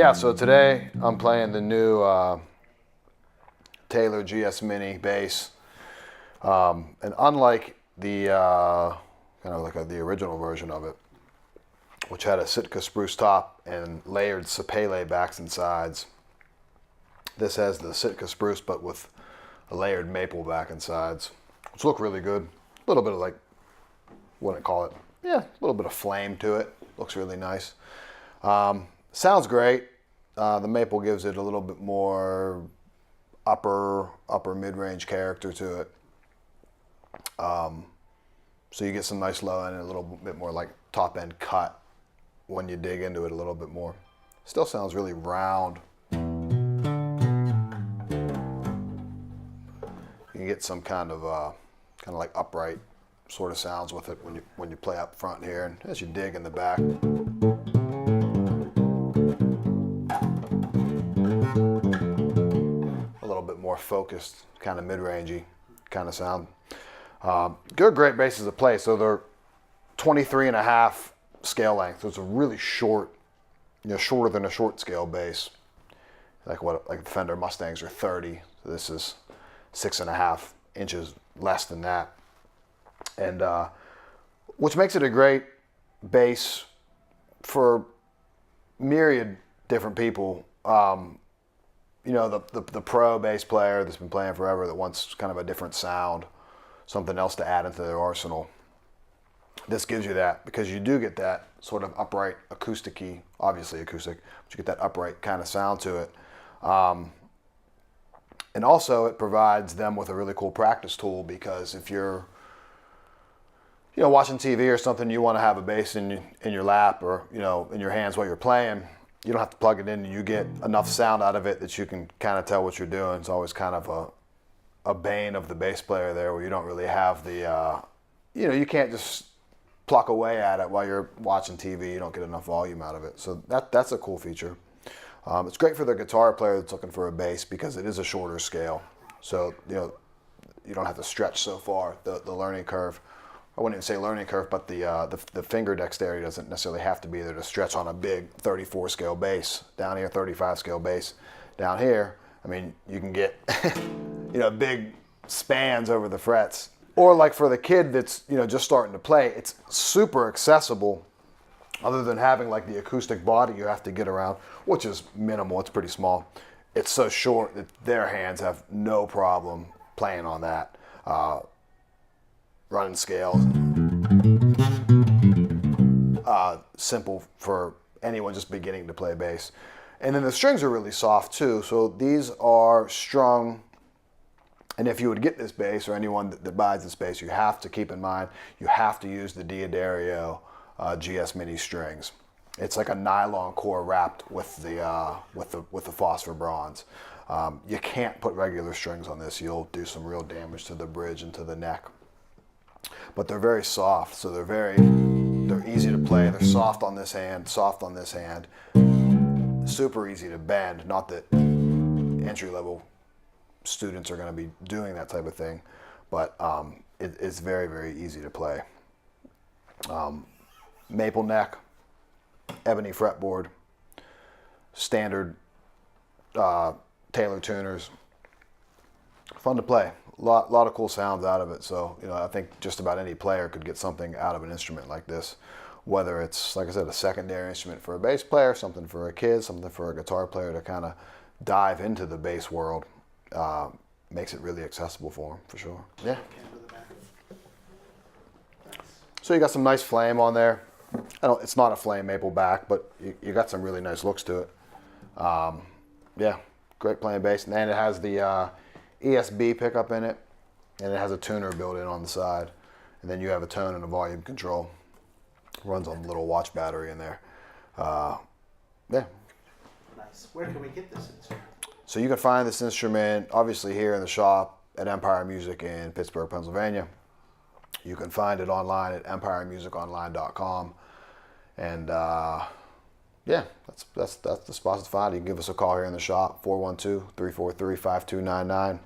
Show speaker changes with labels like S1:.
S1: Yeah, so today I'm playing the new Taylor GS Mini bass. And unlike the kind of like the original version of it, which had a Sitka spruce top and layered sapele backs and sides, this has the Sitka spruce but with a layered maple back and sides, which look really good. A little bit of like, what do I call it? Yeah, a little bit of flame to it. Looks really nice. Sounds great. The maple gives it a little bit more upper mid-range character to it. So you get some nice low end and a little bit more like top end cut when you dig into it a little bit more. Still sounds really round. You can get some kind of like upright sort of sounds with it when you play up front here, and as you dig in the back. A little bit more focused, kind of mid-rangey kind of sound. Good, great basses to play. So they're 23.5 scale length. So it's a really short, shorter than a short scale bass. Like the Fender Mustangs are 30. So this is 6.5 inches less than that. And which makes it a great bass for myriad different people. The pro bass player that's been playing forever that wants kind of a different sound, something else to add into their arsenal. This gives you that, because you do get that sort of upright acoustic-y, obviously acoustic, but you get that upright kind of sound to it. And also it provides them with a really cool practice tool, because if you're watching TV or something, you want to have a bass in your lap or in your hands while you're playing. You don't have to plug it in, and you get enough sound out of it that you can kind of tell what you're doing. It's always kind of a bane of the bass player there, where you don't really have the, you can't just pluck away at it while you're watching TV. You don't get enough volume out of it. So that's a cool feature. It's great for the guitar player that's looking for a bass, because it is a shorter scale. So, you don't have to stretch so far. The learning curve, I wouldn't even say learning curve, but the finger dexterity doesn't necessarily have to be there to stretch on a big 34 scale bass. Down here, 35 scale bass. Down here, I mean, you can get, big spans over the frets. Or like for the kid that's, just starting to play, it's super accessible, other than having like the acoustic body you have to get around, which is minimal, it's pretty small. It's so short that their hands have no problem playing on that. Running scales. Simple for anyone just beginning to play bass. And then the strings are really soft too. So these are strung, and if you would get this bass, or anyone that buys this bass, you have to keep in mind, you have to use the D'Addario GS Mini strings. It's like a nylon core wrapped with the phosphor bronze. You can't put regular strings on this. You'll do some real damage to the bridge and to the neck. But they're very soft, so they're easy to play. They're soft on this hand, super easy to bend. Not that entry-level students are going to be doing that type of thing, but it's very, very easy to play. Maple neck, ebony fretboard, standard Taylor tuners. Fun to play. A lot of cool sounds out of it. So, I think just about any player could get something out of an instrument like this. Whether it's, like I said, a secondary instrument for a bass player, something for a kid, something for a guitar player to kind of dive into the bass world, makes it really accessible for them, for sure. Yeah. So you got some nice flame on there. It's not a flame maple back, but you got some really nice looks to it. Yeah, great playing bass. And then it has the ESB pickup in it, and it has a tuner built in on the side. And then you have a tone and a volume control. Runs on a little watch battery in there. Yeah.
S2: Nice. Where can we get this instrument?
S1: So you can find this instrument, obviously, here in the shop at Empire Music in Pittsburgh, Pennsylvania. You can find it online at empiremusiconline.com. And yeah, that's the spot to find. You can give us a call here in the shop, 412-343-5299.